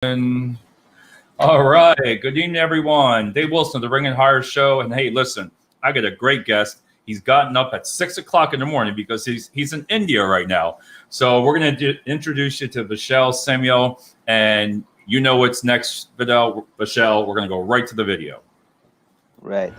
And all right, good evening, everyone. Dave Wilson, the Ring and Hire Show. And hey, listen, I got a great guest. He's gotten up at 6 o'clock in the morning because he's in India right now. So we're going to introduce you to Vishal Samuel, and you know what's next, Vishal. We're going to go right to the video. Right.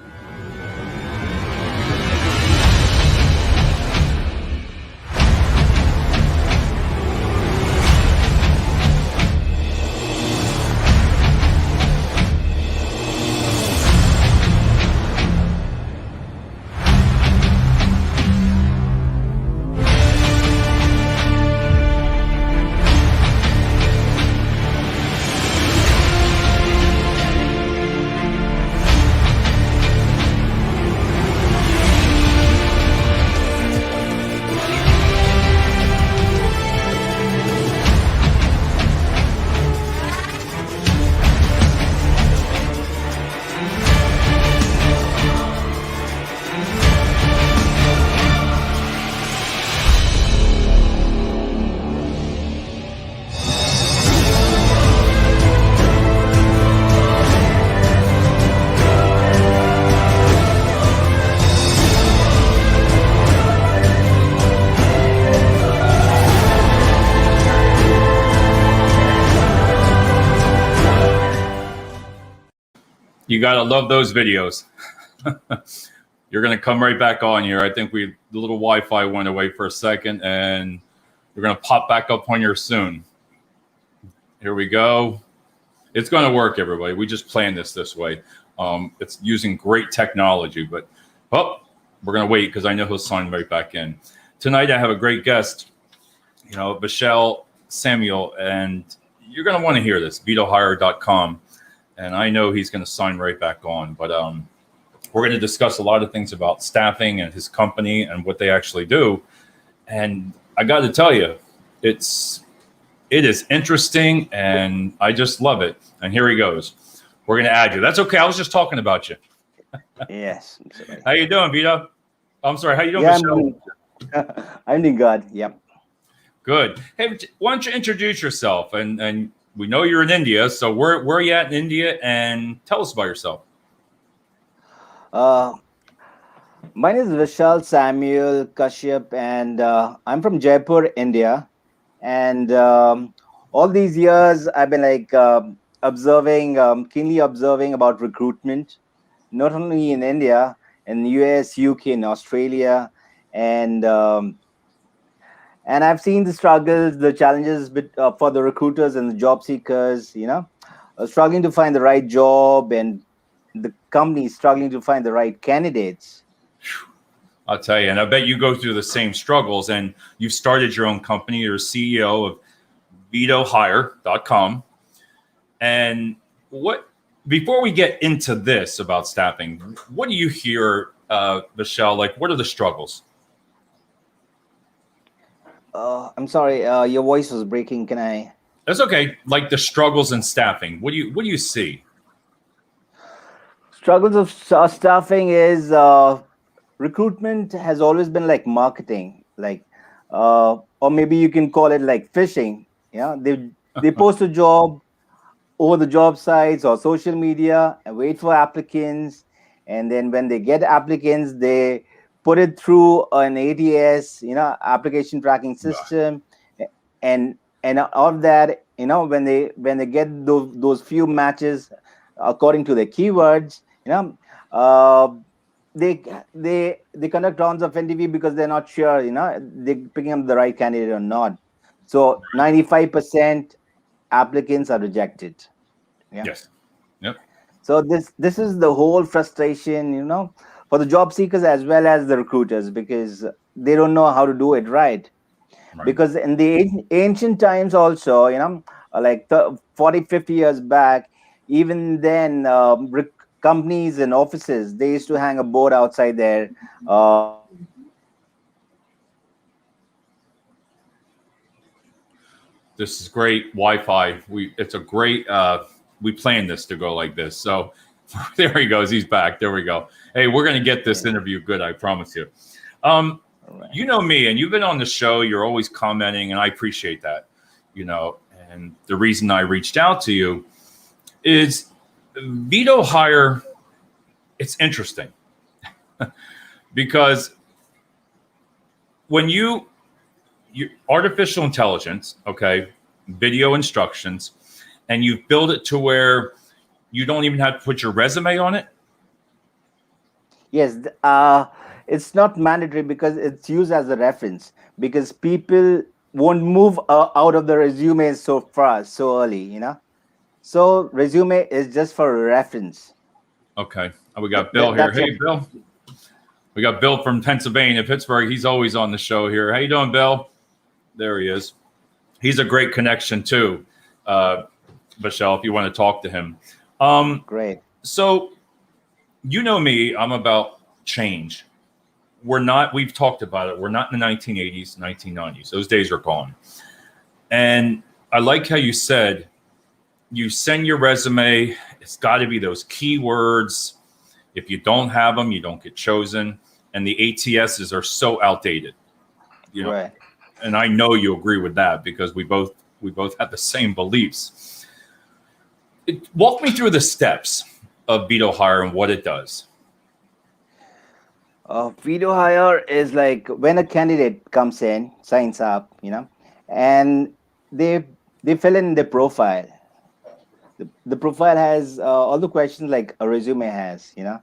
You got to love those videos. You're going to come right back on here. I think the little Wi-Fi went away for a second, and we're going to pop back up on here soon. Here we go. It's going to work, everybody. We just planned this way. It's using great technology, but we're going to wait because I know he'll sign right back in. Tonight I have a great guest, Vishal Samuel, and you're going to want to hear this, vitohire.com. And I know he's going to sign right back on. But we're going to discuss a lot of things about staffing and his company and what they actually do. And I got to tell you, it is interesting, and I just love it. And here he goes. We're going to add you. That's okay. I was just talking about you. Yes. How you doing, Vito? I'm sorry. How you doing, Michelle? I'm doing good. Yep. Good. Hey, why don't you introduce yourself? And we know you're in India, so where are you at in India? And tell us about yourself. My name is Vishal Samuel Kashyap, and I'm from Jaipur, India. And all these years, I've been keenly observing about recruitment, not only in India, in the US, UK, and Australia, and I've seen the struggles, the challenges for the recruiters and the job seekers, struggling to find the right job, and the companies struggling to find the right candidates. I'll tell you, and I bet you go through the same struggles, and you've started your own company. You're CEO of vitohire.com. And before we get into this about staffing, what do you hear, Vishal? Like, what are the struggles? I'm sorry, your voice was breaking. Can I? That's okay. Like the struggles in staffing. What do you see? Struggles of staffing is recruitment has always been like marketing, or maybe you can call it like fishing. Yeah, they post a job over the job sites or social media and wait for applicants, and then when they get applicants, they put it through an ATS, application tracking system, and out of that, when they get those few matches according to their keywords, they conduct rounds of interview because they're not sure, they're picking up the right candidate or not. So 95% applicants are rejected. Yeah. Yes. Yep. So this is the whole frustration, for the job seekers as well as the recruiters, because they don't know how to do it right. Because in the ancient times also, 40, 50 years back, even then, companies and offices, they used to hang a board outside there. This is great Wi-Fi. It's a great, we planned this to go like this. So there he goes. He's back. There we go. Hey, we're going to get this interview good. I promise you. You know me, and you've been on the show. You're always commenting, and I appreciate that. and the reason I reached out to you is Veto Hire. It's interesting because when you artificial intelligence, okay, video instructions, and you build it to where you don't even have to put your resume on it. Yes, it's not mandatory because it's used as a reference because people won't move out of the resume so fast, so early, you know. So resume is just for a reference. Okay, we got Bill here. That's Hey, Bill. We got Bill from Pennsylvania, Pittsburgh. He's always on the show here. How you doing, Bill? There he is. He's a great connection too, Vishal, if you want to talk to him. great. So, you know me, I'm about change. We've talked about it. We're not in the 1980s, 1990s. Those days are gone. And I like how you said, you send your resume, it's got to be those keywords. If you don't have them, you don't get chosen. And the ATSs are so outdated. You know, Right. and I know you agree with that because we both have the same beliefs. Walk me through the steps of Veto Hire and what it does. Video hire is like when a candidate comes in, signs up, you know, and they they fill in the profile. The profile has all the questions like a resume has, you know,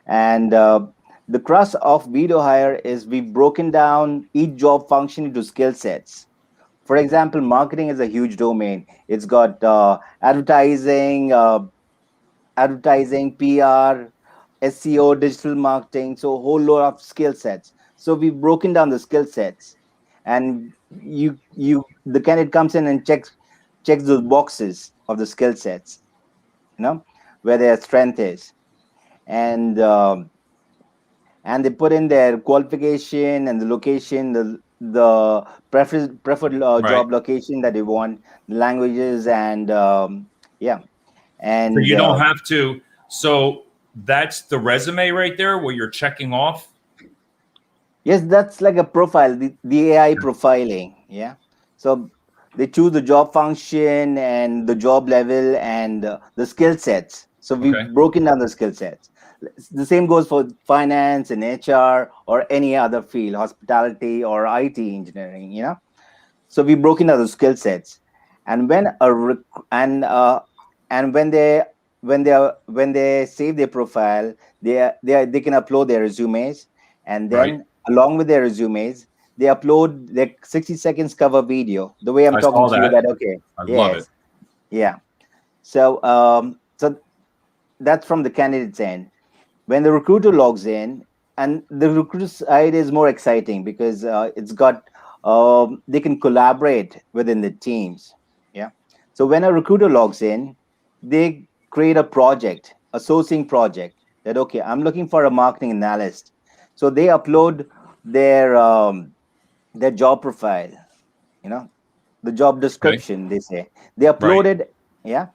and the crux of video hire is we've broken down each job function into skill sets. For example, marketing is a huge domain. It's got advertising, PR, SEO, digital marketing, so a whole lot of skill sets. So we've broken down the skill sets, and the candidate comes in and checks those boxes of the skill sets, you know, where their strength is, and and they put in their qualification and the location, the preferred Right. job location that they want, the languages, and yeah, So and you don't have to. So that's the resume right there where you're checking off. yes, that's like a profile, the AI profiling. Yeah. So they choose the job function and the job level and the skill sets. So we've Okay. broken down the skill sets. The same goes for finance and HR or any other field, hospitality or IT engineering, you know. So we've broken down the skill sets. And when a and when they save their profile, they can upload their resumes, and Right. then along with their resumes, they upload their 60 seconds cover video. The way I'm I talking saw to you, that. that okay, I love it. yes, yeah. So so that's from the candidate's end. When the recruiter logs in, and the recruiter side is more exciting because it's got they can collaborate within the teams. Yeah. So when a recruiter logs in, they create a project, a sourcing project, that okay, I'm looking for a marketing analyst. So they upload their their job profile, you know, the job Okay. description, they say they Right. uploaded. Yeah.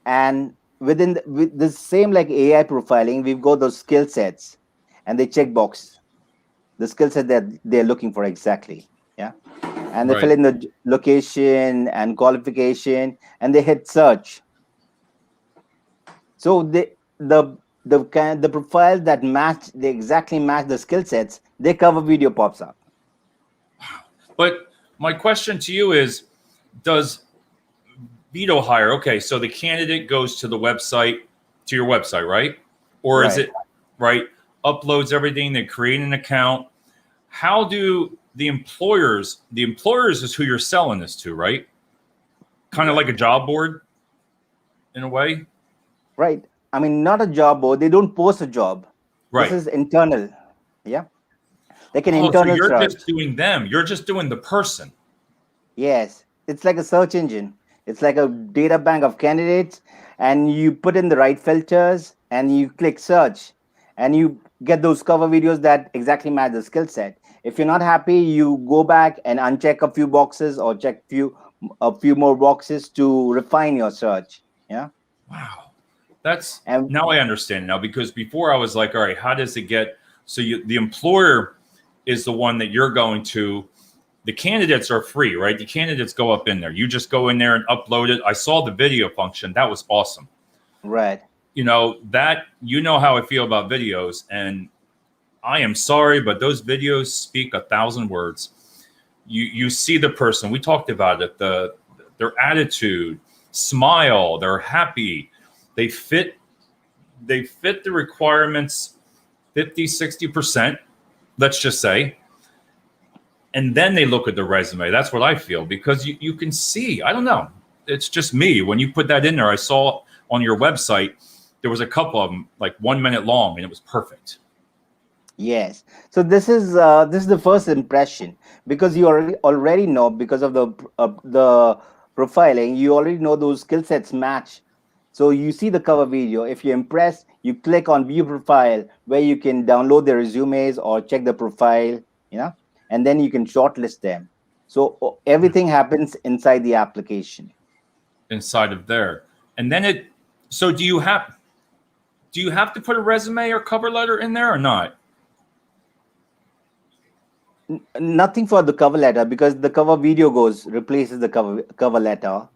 And with the same like AI profiling, we've got those skill sets, and they check box the skill set that they're looking for exactly. Yeah. And they fill Right. in the location and qualification, and they hit search. So the profiles that match, they exactly match the skill sets, their cover video pops up. But my question to you is, does Veto Hire? Okay, so the candidate goes to the website, to your website, right? Or is Right. it right? Uploads everything. They create an account. How do the employers? The employers is who you're selling this to, right? Kind of like a job board in a way, Right. I mean, not a job board. They don't post a job. This right? is internal. Yeah. Like an Oh, so internal you're search. just doing them. You're just doing the person. Yes. It's like a search engine. It's like a data bank of candidates, and you put in the right filters and you click search, and you get those cover videos that exactly match the skill set. If you're not happy, you go back and uncheck a few boxes or check a few more boxes to refine your search. Yeah. Wow. That's And now I understand now because before I was like, all right, how does it get? So the employer is the one that you're going to the candidates are free, right? The candidates go up in there. You just go in there and upload it. I saw the video function. That was awesome. Right. You know, how I feel about videos, and I am sorry, but those videos speak 1,000 words. You see the person. We talked about it. Their attitude, smile. They're happy. They fit the requirements 50, 60%, let's just say. And then they look at the resume. That's what I feel, because you can see, I don't know. It's just me. When you put that in there, I saw on your website, there was a couple of them like 1 minute long, and it was perfect. Yes. So this is the first impression, because you already know, because of the profiling, you already know those skill sets match. So you see the cover video. If you're impressed, you click on view profile, where you can download their resumes or check the profile, and then you can shortlist them. So everything happens inside the application. Inside of there. And then so do you have to put a resume or cover letter in there or not? Nothing for the cover letter, because the cover video replaces the cover letter,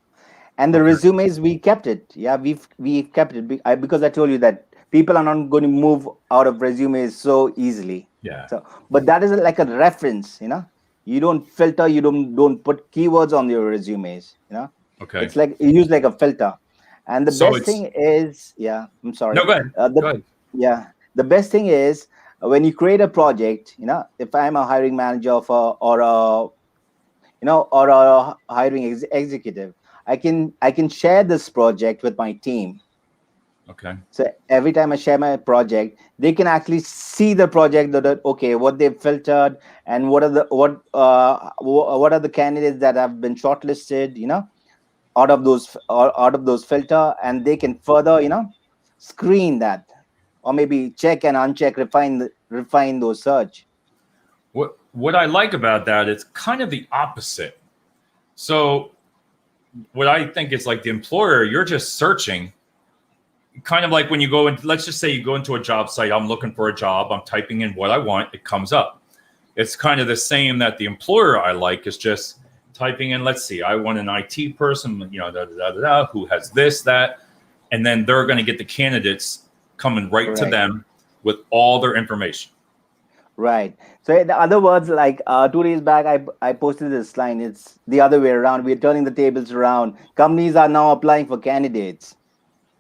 and the Okay. resumes, we kept it. Yeah, we've kept it, because I told you that people are not going to move out of resumes so easily. Yeah. So, but that is like a reference. You don't filter. You don't put keywords on your resumes. Okay. It's like you use like a filter. And the So best thing is, yeah, I'm sorry. No, go ahead. Go ahead. Yeah, the best thing is, when you create a project, if I'm a hiring manager or a hiring executive, I can share this project with my team. Okay. So every time I share my project, they can actually see the project, that okay, what they've filtered, and what are the candidates that have been shortlisted, out of those filter, and they can further, screen that, or maybe check and uncheck, refine those search. What I like about that, it's kind of the opposite. So what I think is, like, the employer, you're just searching, kind of like when you go in, let's just say you go into a job site, I'm looking for a job, I'm typing in what I want, it comes up. It's kind of the same that the employer I like is just typing in, let's see, I want an IT person, who has this, that, and then they're going to get the candidates coming right to them with all their information. Right. So in other words, like 2 days back, I posted this line. It's the other way around. We're turning the tables around. Companies are now applying for candidates.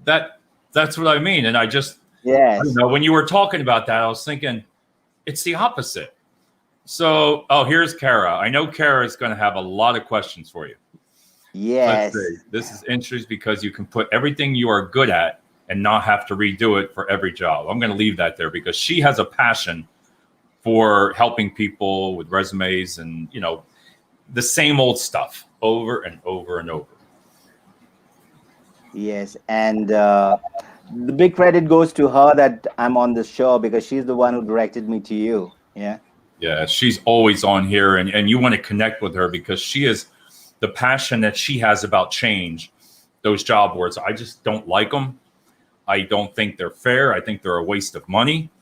That's what I mean. And I don't know, when you were talking about that, I was thinking it's the opposite. So, here's Kara. I know Kara is going to have a lot of questions for you. Yes. Let's see. This is interesting, because you can put everything you are good at and not have to redo it for every job. I'm going to leave that there, because she has a passion for helping people with resumes and, the same old stuff over and over and over. Yes. And the big credit goes to her that I'm on this show, because she's the one who directed me to you. Yeah. Yeah, she's always on here, and you want to connect with her, because she is the passion that she has about change. Those job boards, I just don't like them. I don't think they're fair. I think they're a waste of money.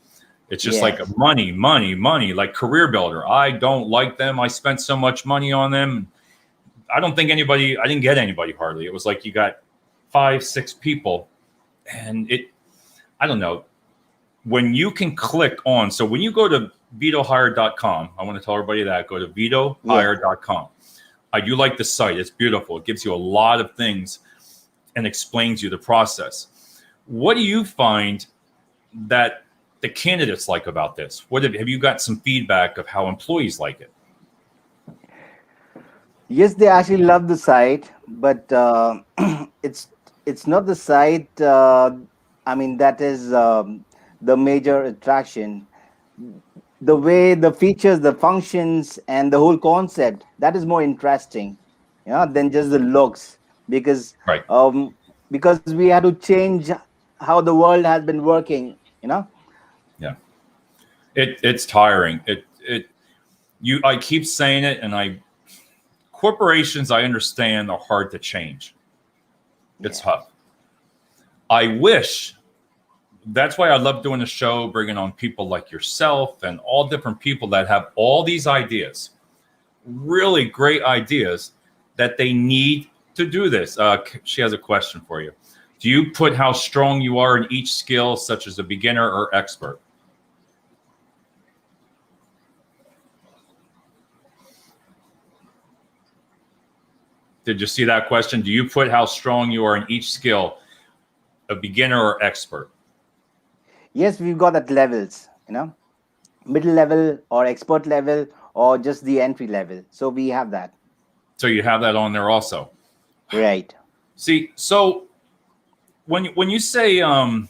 It's just like money, like Career Builder. I don't like them. I spent so much money on them. I didn't get anybody hardly. It was like you got 5, 6 people, and I don't know. When you can click on, so when you go to vitohire.com, I want to tell everybody that, go to vitohire.com. I do like the site. It's beautiful. It gives you a lot of things and explains you the process. What do you find that the candidates like about this? Have you got some feedback of how employees like it? Yes, they actually love the site, but it's not the site. That is the major attraction. The way, the features, the functions, and the whole concept, that is more interesting, than just the looks, because Right. because we had to change how the world has been working. Yeah. It's tiring. I keep saying it, and corporations, I understand, are hard to change. It's tough. I wish. That's why I love doing the show, bringing on people like yourself and all different people that have all these ideas. really great ideas that they need to do this. She has a question for you. Do you put how strong you are in each skill, such as a beginner or expert? Did you see that question? Do you put how strong you are in each skill, a beginner or expert? Yes, we've got that levels, middle level or expert level or just the entry level. So we have that. So you have that on there also. Right. See, so when you say I'm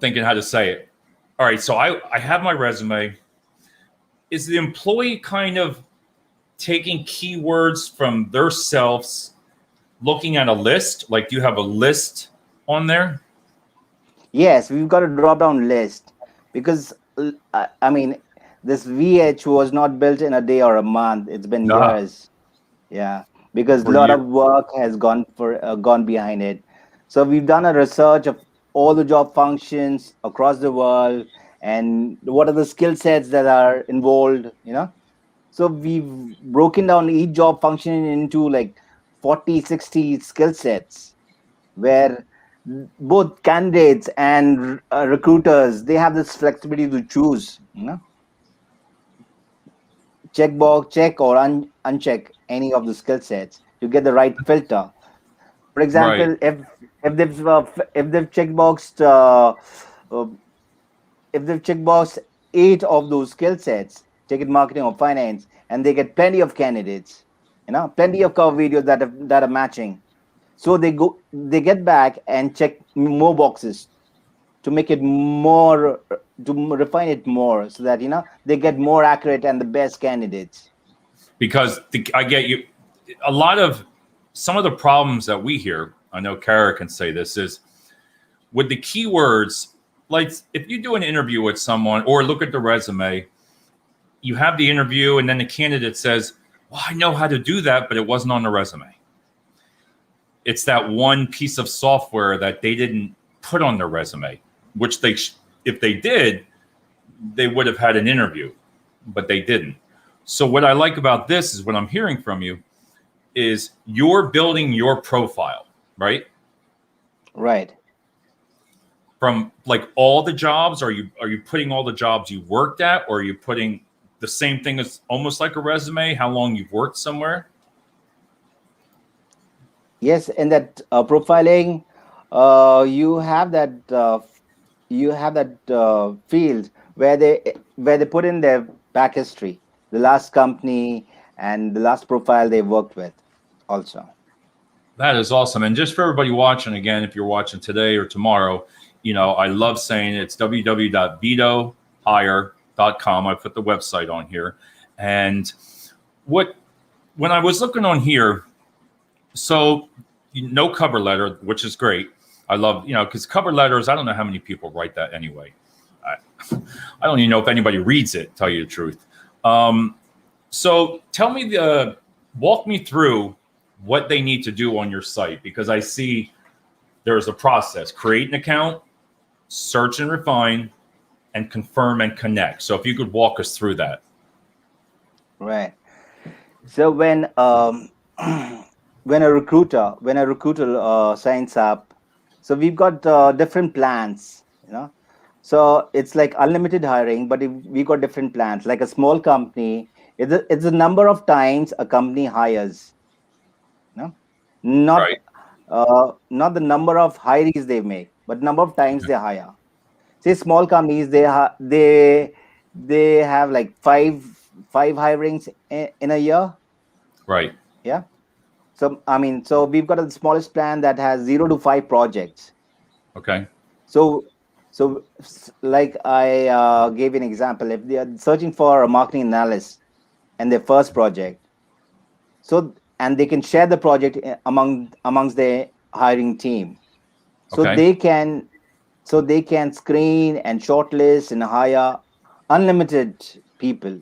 thinking how to say it. All right, so I have my resume. Is the employee kind of taking keywords from themselves, looking at a list? Like, do you have a list on there? Yes, we've got a drop down list because I mean, this VH was not built in a day or a month. It's been Nah, years. Yeah, because a for lot you. of work has gone behind it. So we've done a research of all the job functions across the world and what are the skill sets that are involved. So we've broken down each job function into like 40, 60 skill sets where both candidates and recruiters, they have this flexibility to choose, check or uncheck any of the skill sets to get the right filter. For Right. example, if they've checkboxed uh, if they've checkboxed 8 of those skill sets, ticket marketing or finance, and they get plenty of candidates, plenty of cover videos that are matching. So they get back and check more boxes to make it more, to refine it more, so that they get more accurate and the best candidates. Because I get you. A lot of some of the problems that we hear, I know Kara can say this, is with the keywords. Like, if you do an interview with someone or look at the resume, you have the interview and then the candidate says, well, I know how to do that, but it wasn't on the resume. It's that one piece of software that they didn't put on their resume, which if they did, they would have had an interview, but they didn't. So what I like about this is what I'm hearing from you is you're building your profile, right? Right. From like all the jobs, are you putting all the jobs you worked at, or are you putting the same thing as almost like a resume, how long you've worked somewhere? Yes, in that profiling, you have that field where they put in their back history, the last company and the last profile they worked with, also. That is awesome. And just for everybody watching, again, if you're watching today or tomorrow, I love saying it's www.vitohire.com. I put the website on here. And when I was looking on here, so no cover letter, which is great. I love, because cover letters, I don't know how many people write that anyway. I don't even know if anybody reads it, tell you the truth. So walk me through what they need to do on your site, because I see there's a process: create an account, search and refine, and confirm and connect. So if you could walk us through that. Right. So when when a recruiter signs up, so we've got different plans, so it's like unlimited hiring, but we got different plans. Like a small company, it's the number of times a company hires, not Right. not the number of hires they make, but number of times they hire. Say small companies, they have like five hirings in a year. Right. Yeah. So we've got the smallest plan that has 0 to 5 projects. Okay. So like I gave you an example, if they are searching for a marketing analyst and their first project, and they can share the project amongst their hiring team, so Okay. they can screen and shortlist and hire unlimited people.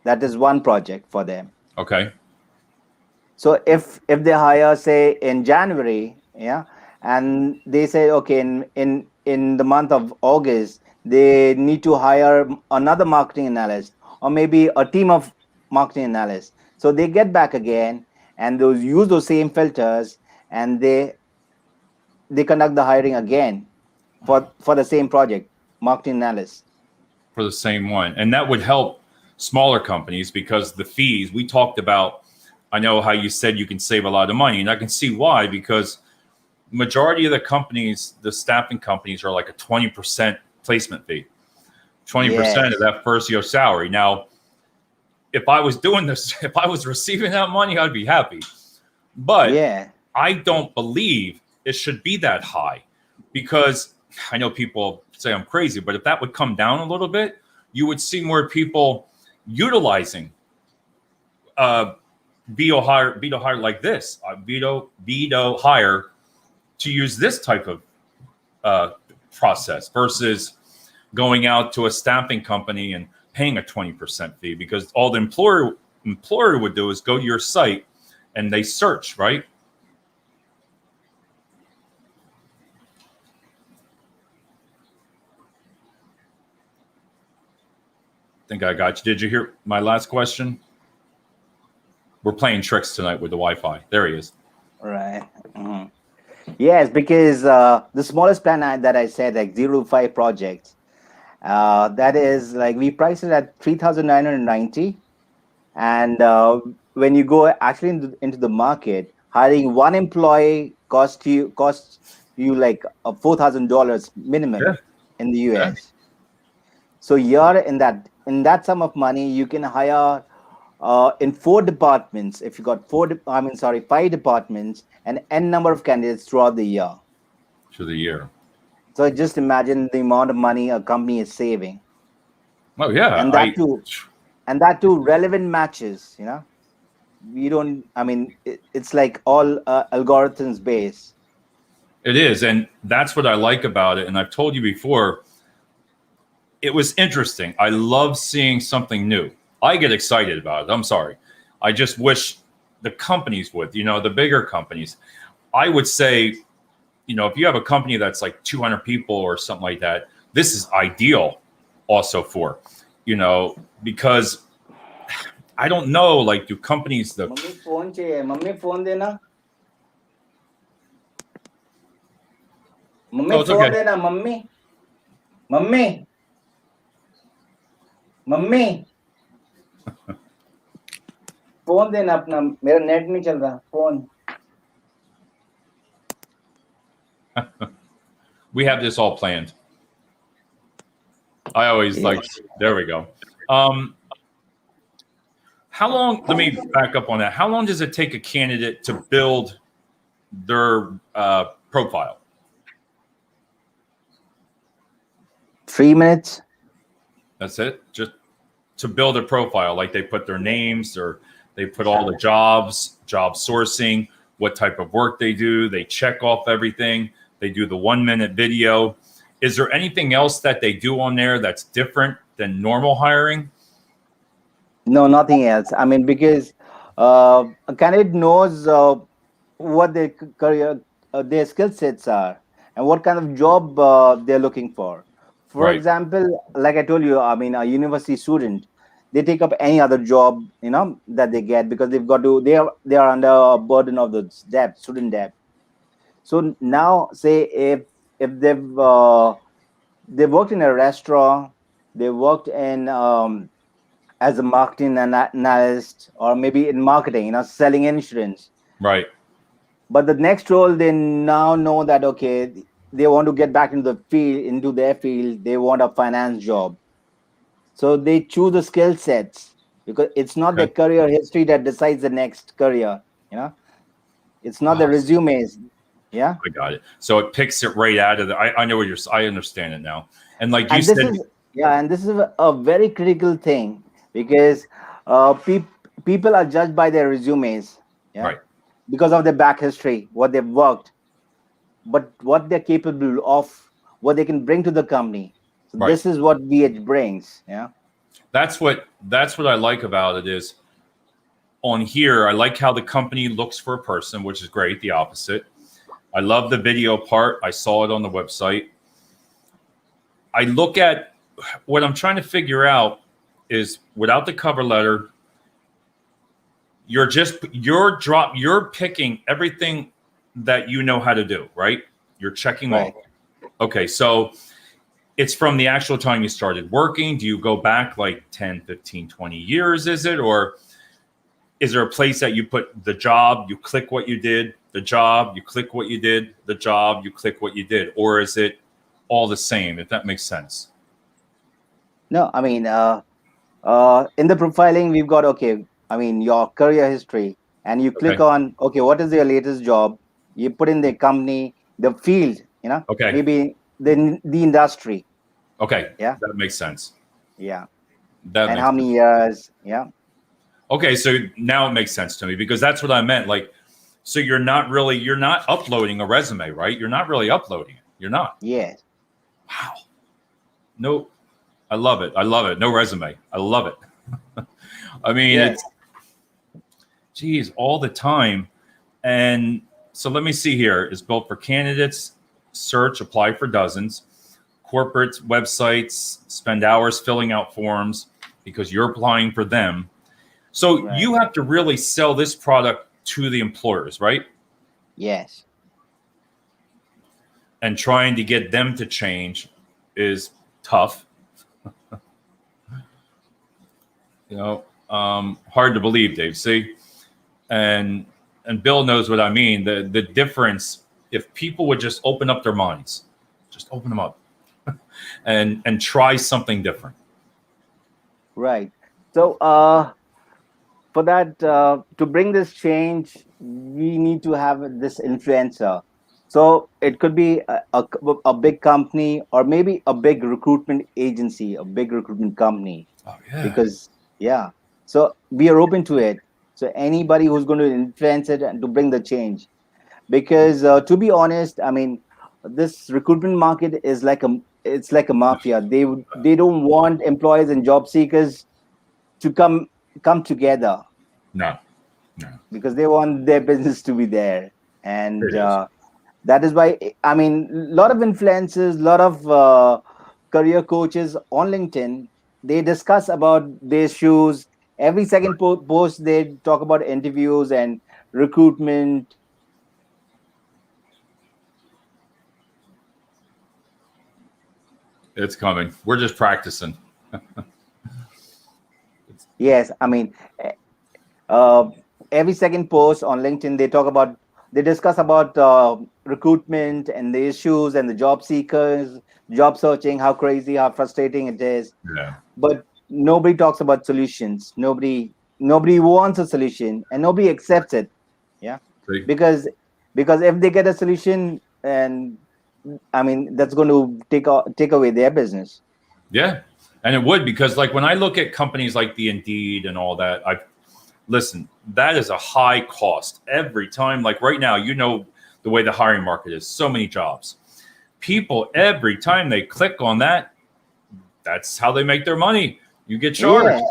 That is one project for them. Okay. So if they hire, say, in January, yeah, and they say, okay, in the month of August they need to hire another marketing analyst, or maybe a team of marketing analysts. So they get back again and those use those same filters, and they conduct the hiring again for the same project, marketing analysts. For the same one. And that would help smaller companies because the fees we talked about, I know how you said you can save a lot of money, and I can see why, because majority of the companies, the staffing companies, are like a 20% placement fee, 20% of Yes. that first year salary. Now, if I was doing this, if I was receiving that money, I'd be happy. But Yeah. I don't believe it should be that high, because I know people say I'm crazy, but if that would come down a little bit, you would see more people utilizing Veto hire like this, Veto hire, to use this type of process versus going out to a staffing company and paying a 20% fee, because all the employer would do is go to your site and they search, right? I think I got you. Did you hear my last question? We're playing tricks tonight with the Wi-Fi. There he is. Right. Mhm. Yes, because the smallest plan that I said, like 0 to 5 projects, that is like we price it at 3,990. And when you go actually into the market, hiring one employee costs you like $4,000 Yeah. minimum in the Yeah. US. So you're in that sum of money, you can hire in 4 departments. If you got I mean, sorry, 5 departments and n number of candidates throughout the year. To the year. So just imagine the amount of money a company is saving, Oh yeah. and that too relevant matches. We don't. I mean, it's like all algorithms based. It is, and that's what I like about it. And I've told you before, it was interesting. I love seeing something new. I get excited about it. I'm sorry. I just wish the companies would, the bigger companies. I would say, if you have a company that's like 200 people or something like that, this is ideal also for, because I don't know, like, do companies, mummy phone चाहिए, mummy phone देना, mummy oh, it's phone okay. देना, mummy, mummy, mummy, phone देना अपना, मेरा net नहीं चल रहा, phone. We have this all planned. I always like, Yes. there we go. How long, let me back up on that. How long does it take a candidate to build their profile? 3 minutes. That's it? Just to build a profile, like they put their names, or they put all the jobs, job sourcing, what type of work they do. They check off everything. They do the 1-minute video. Is there anything else that they do on there that's different than normal hiring? No, nothing else. I mean, because a candidate knows what their career, their skill sets are, and what kind of job they're looking for. For Right. example, like I told you, I mean, a university student, they take up any other job, that they get, because they've got to. They are under a burden of the debt, student debt. So now, say if they've worked in a restaurant, they worked in as a marketing analyst, or maybe in marketing, selling insurance. Right. But the next role, they now know that, okay, they want to get back into their field. They want a finance job. So they choose the skill sets, because it's not their Okay. career history that decides the next career. It's not the Oh, resumes. Yeah. I got it. So it picks it right out of the. I know what I understand it now. And like you And this said, is yeah, and this is a very critical thing, because people are judged by their resumes. Yeah. right, Because of their back history, what they've worked, but what they're capable of, what they can bring to the company. So right. this is what VH brings. Yeah. That's what I like about it is, on here, I like how the company looks for a person, which is great. The opposite. I love the video part. I saw it on the website. I look at what I'm trying to figure out is without the cover letter, you're picking everything that you know how to do, right? You're checking Right. off. Okay, so it's from the actual time you started working. Do you go back like 10, 15, 20 years, is it? Or is there a place that you put the job, you click what you did, the job, you click what you did, the job, you click what you did? Or is it all the same, if that makes sense? No, I mean, in the profiling, we've got, okay, I mean, your career history, and you click Okay. on, okay, what is your latest job? You put in the company, the field, Okay. maybe the industry. Okay. Yeah. That makes sense. Yeah. That And makes how sense. many years? Yeah. Okay, so now it makes sense to me because that's what I meant. Like, so you're not uploading a resume, right? You're not really uploading it. You're not. Yes. Wow. No, I love it. I love it. No resume. I love it. I mean, Yes. it's, geez, all the time. And so let me see here. It's built for candidates, search, apply for dozens, corporate websites, spend hours filling out forms because you're applying for them. So Right. you have to really sell this product to the employers, right? Yes. And trying to get them to change is tough. Hard to believe, Dave. See, and Bill knows what I mean. The difference, if people would just open up their minds, just open them up, and try something different. Right. So, for that, to bring this change, we need to have this influencer. So it could be a big company, or maybe a big recruitment agency, a big recruitment company, Oh yeah, because yeah. So we are open to it. So anybody who's going to influence it and to bring the change, because to be honest, I mean, this recruitment market is it's like a mafia. They don't want employees and job seekers to come together, no, no, because they want their business to be there. And it is. that is why, I mean, a lot of influencers, a lot of career coaches on LinkedIn, they discuss about their issues. Every second post they talk about interviews and recruitment. It's coming. We're just practicing. Yes, I mean, uh, every second post on LinkedIn, they discuss about recruitment and the issues and the job seekers, job searching, how crazy, how frustrating it is. Yeah. But nobody talks about solutions. Nobody wants a solution, and nobody accepts it. Yeah, See? because if they get a solution, and I mean, that's going to take away their business. Yeah. And it would, because like when I look at companies like the Indeed and all that, I listen, that is a high cost every time. Like right now, the way the hiring market is, so many jobs. People every time they click on that, that's how they make their money. You get Yeah. charged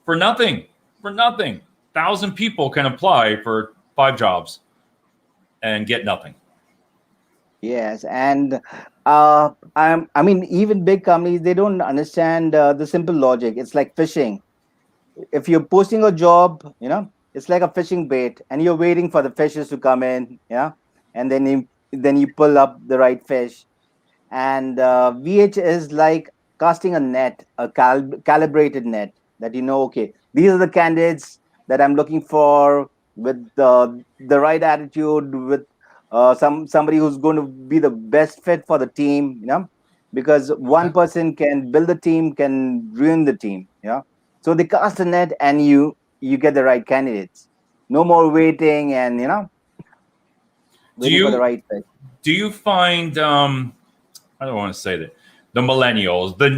for nothing. For nothing. 1,000 people can apply for 5 jobs and get nothing. Yes, and I mean, even big companies, they don't understand the simple logic. It's like fishing. If you're posting a job, it's like a fishing bait, and you're waiting for the fishes to come in, yeah, and then you pull up the right fish. And VH is like casting a net, a calibrated net, that okay, these are the candidates that I'm looking for, with the right attitude, with somebody who's going to be the best fit for the team, because one person can build the team, can ruin the team. So they cast a net, and you get the right candidates. No more waiting, and Do waiting for the you right fit. do you find I don't want to say that, the millennials, the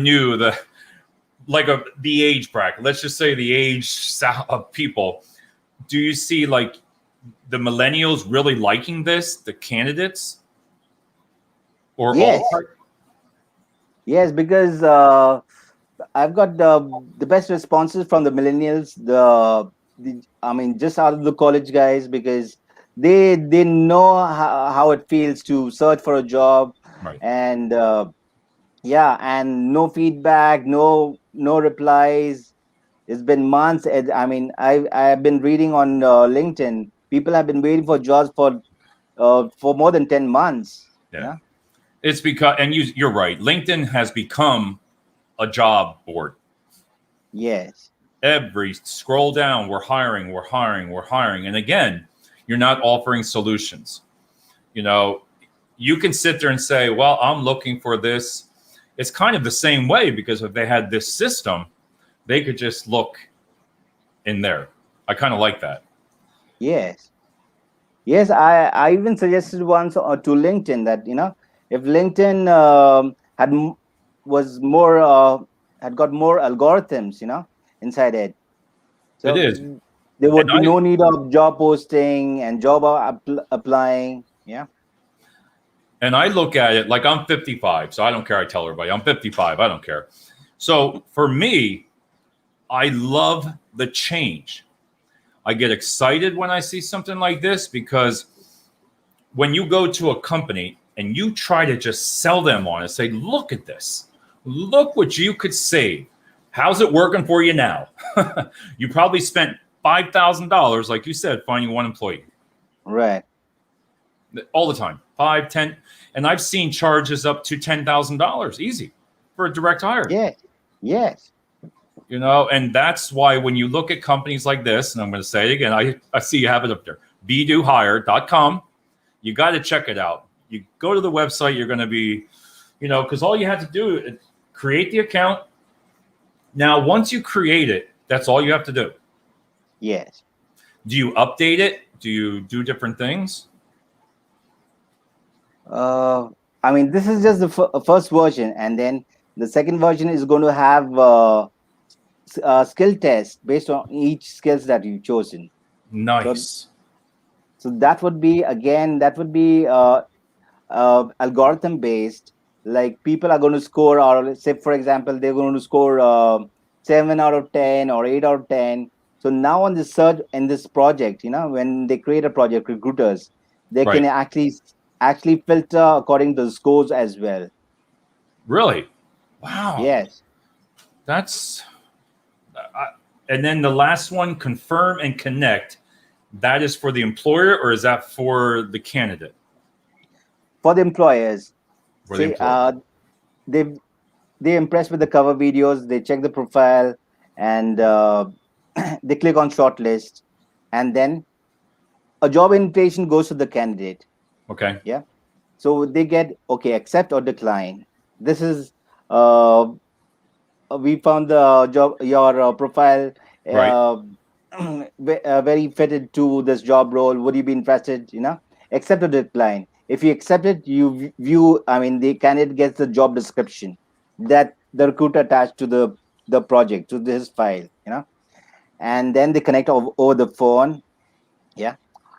the age bracket, let's just say the age of people, do you see like the millennials really liking this, the candidates, or all? Yes. Yes, because I've got the best responses from the millennials. I mean, just out of the college guys, because they know how it feels to search for a job, Right. and yeah, and no feedback, no replies. It's been months. I mean, I've been reading on LinkedIn. People have been waiting for jobs for more than 10 months. Yeah. Yeah. It's because, and you're right. LinkedIn has become a job board. Yes. Every scroll down, we're hiring, we're hiring, we're hiring. And again, you're not offering solutions. You know, you can sit there and say, well, I'm looking for this. It's kind of the same way, because if they had this system, they could just look in there. I kind of like that. Yes. Yes. I even suggested once to LinkedIn that, if LinkedIn was more had got more algorithms, inside it, It so is. there And would be no need of job posting and job applying. Yeah. I look at it like I'm 55, so I don't care. I tell everybody I'm 55. I don't care. So for me, I love the change. I get excited when I see something like this, because when you go to a company and you try to just sell them on it, say, look at this, look what you could save. How's it working for you now? You probably spent $5,000, like you said, finding one employee Right. all the time, 5, 10. And I've seen charges up to $10,000 easy for a direct hire. Yes. Yes. And that's why when you look at companies like this, and I'm going to say it again, I see you have it up there, bedohire.com. You got to check it out. You go to the website, you're going to be, because all you have to do is create the account. Now, once you create it, that's all you have to do. Yes. Do you update it? Do you do different things? I mean, this is just the first version, and then the second version is going to have skill test based on each skills that you've chosen. So, Nice. so that would be algorithm based. Like, people are going to score, or say, for example, they're going to score 7 out of 10 or 8 out of 10. So now on this search in this project, when they create a project, recruiters, they can Right. actually filter according to the scores as well. Really? Wow. Yes. That's, and then the last one, confirm and connect. That is for the employer, or is that for the candidate? For the employers, For the say employer. they they're impressed with the cover videos, they check the profile, and they click on shortlist, and then a job invitation goes to the candidate. Okay. Yeah. So they get, okay, accept or decline. This is uh, we found the job, your profile Right. uh, very fitted to this job role. Would you be interested? Accept or decline. If you accept it, you view. I mean, the candidate gets the job description that the recruiter attached to the project, to this file. And then they connect over the phone. Yeah.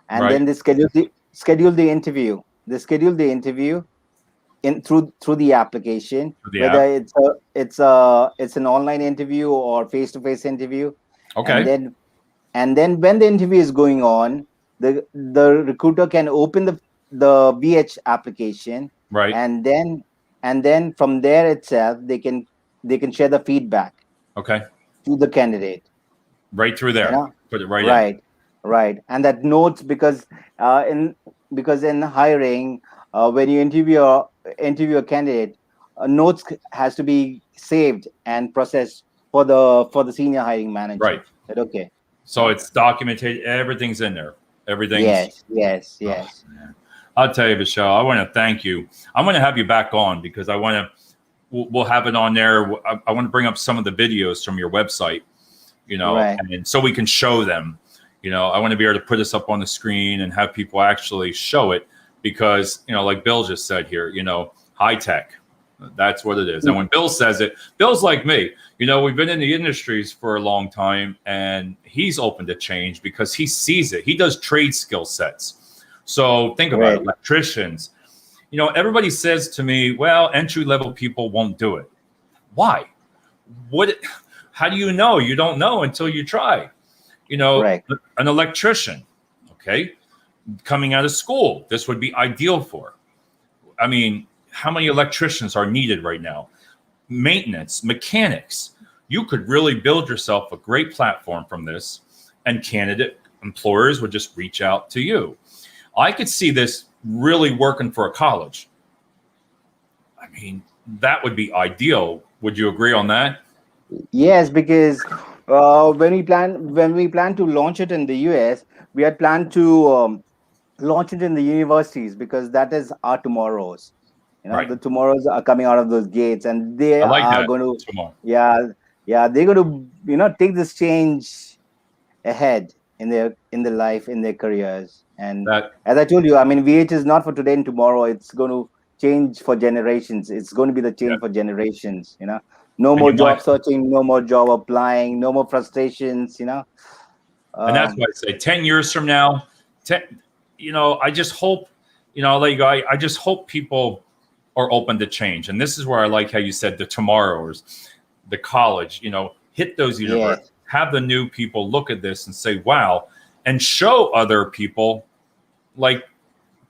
And Right. then they schedule the interview. They schedule the interview in through the application, For the whether app. it's an online interview or face to face interview. and Okay. then and then when the interview is going on, the recruiter can open the VH application, Right. and then from there itself they can share the feedback Okay. to the candidate. Right through you there. know Put it right in. right, and that notes, because in hiring, when you interview a candidate, notes has to be saved and processed for the senior hiring manager. Right. That, okay. So it's documented. Everything's in there. Everything's. Yes, yes, Oh, yes. man. I'll tell you, Vishal, I want to thank you. I'm going to have you back on, because I want to. We'll have it on there. I want to bring up some of the videos from your website, Right. and so we can show them. I want to be able to put this up on the screen and have people actually show it, because, like Bill just said here, high tech. That's what it is. And when Bill says it, Bill's like me. We've been in the industries for a long time, and he's open to change because he sees it. He does trade skill sets. So think about it, Right. electricians. Everybody says to me, well, entry level people won't do it. Why? What? How do you know? You don't know until you try. Right. An electrician, okay, coming out of school, this would be ideal for. I mean, how many electricians are needed right now? Maintenance, mechanics. you could really build yourself a great platform from this, and candidate employers would just reach out to you. I could see this really working for a college. I mean, that would be ideal. Would you agree on that? Yes, because when we plan to launch it in the US, we had planned to launch it in the universities because that is our tomorrows. Right. The tomorrows are coming out of those gates, and they I like are that. going to, Tomorrow. yeah, yeah, they're going to, take this change ahead in their life, in their careers. And That as I told you, I mean, VH is not for today and tomorrow. It's going to change for generations. It's going to be the yeah. change for generations. No And more you might job searching, no more job applying, no more frustrations. and that's Um, why I say 10 years from now, 10, I just hope, I'll let you go. I just hope people are open to change. And this is where I like how you said the tomorrowers, the college, hit those yes, universities, have the new people look at this and say, wow, and show other people, like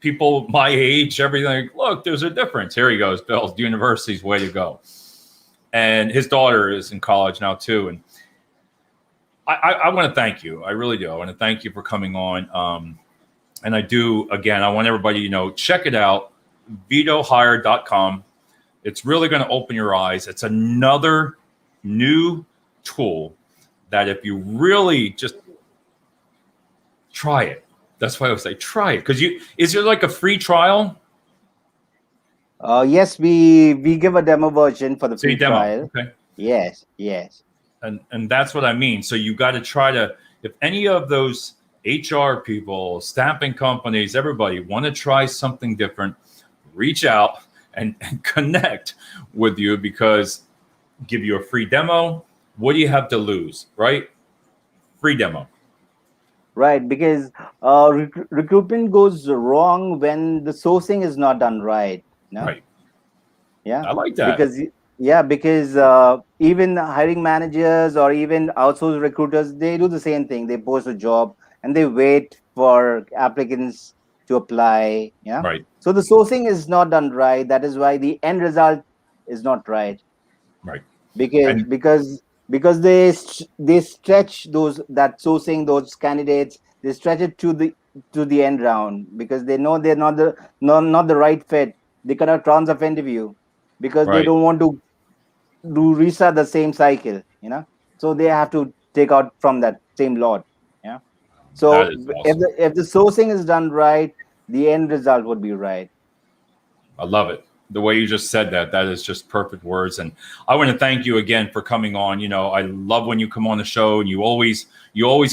people my age, everything. Look, there's a difference. Here he goes, Bill, university's way to go. And his daughter is in college now too. And I want to thank you. I really do. I want to thank you for coming on. And I do, again, I want everybody, check it out, vitohire.com. It's really going to open your eyes. It's another new tool that if you really just try it, that's why I would say try it. Because is there like a free trial? yes, we give a demo version for the Free free demo. trial. Okay. Yes, yes. And that's what I mean. So you got to try to, if any of those HR people, staffing companies, everybody want to try something different, reach out and connect with you, because give you a free demo. What do you have to lose, right? Free demo. Right, because recruitment goes wrong when the sourcing is not done right. Right. Yeah, I like that. because even hiring managers or even outsourced recruiters, they do the same thing. They post a job and they wait for applicants to apply. Yeah, Right. so the sourcing is not done right. That is why the end result is not right. Right. because And because because they stretch that sourcing those candidates. They stretch it to the end round because they know they're not the right fit. They cannot transfer interview because they right. don't want to do restart the same cycle. So they have to take out from that same lot. Yeah. That So is if awesome. the sourcing is done right, the end result would be right. I love it. The way you just said that, that is just perfect words. And I want to thank you again for coming on. I love when you come on the show, and you always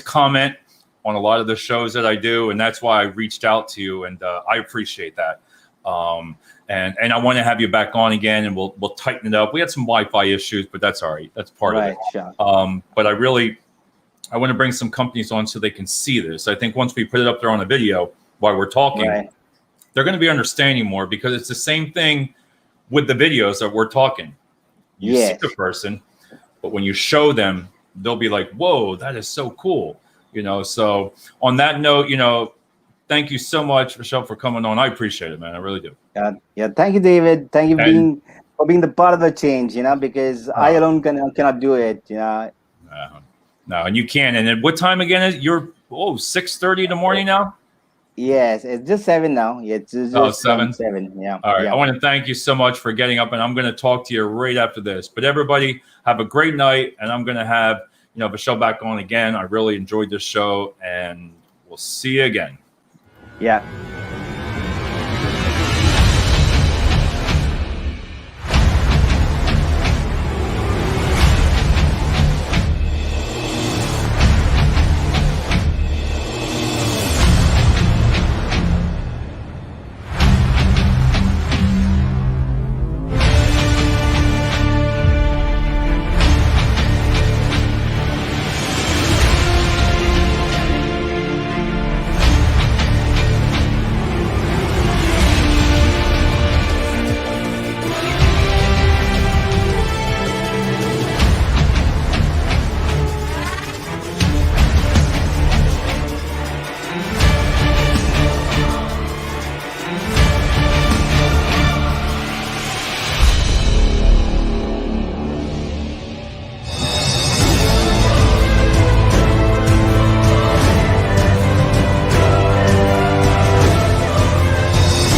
comment on a lot of the shows that I do. And that's why I reached out to you. And I appreciate that. And I want to have you back on again, and we'll tighten it up. We had some Wi-Fi issues, but that's all right. That's part of it. Right, sure. But I want to bring some companies on so they can see this. I think once we put it up there on a video while we're talking, Right. they're going to be understanding more, because it's the same thing with the videos that we're talking. You see Yes. the person, but when you show them, they'll be like, whoa, that is so cool. So on that note, thank you so much, Vishal, for coming on. I appreciate it, man. I really do. Yeah. Thank you, David. Thank you And for being the part of the change. Because I alone cannot do it. no, and you can. And then what time again is you're 6:30 in the morning now? Yes, it's just 7 now. Yeah, it's just 7. 7. Yeah. All right. Yeah. I want to thank you so much for getting up, and I'm going to talk to you right after this. But everybody, have a great night, and I'm going to have Vishal back on again. I really enjoyed this show, and we'll see you again. Yeah.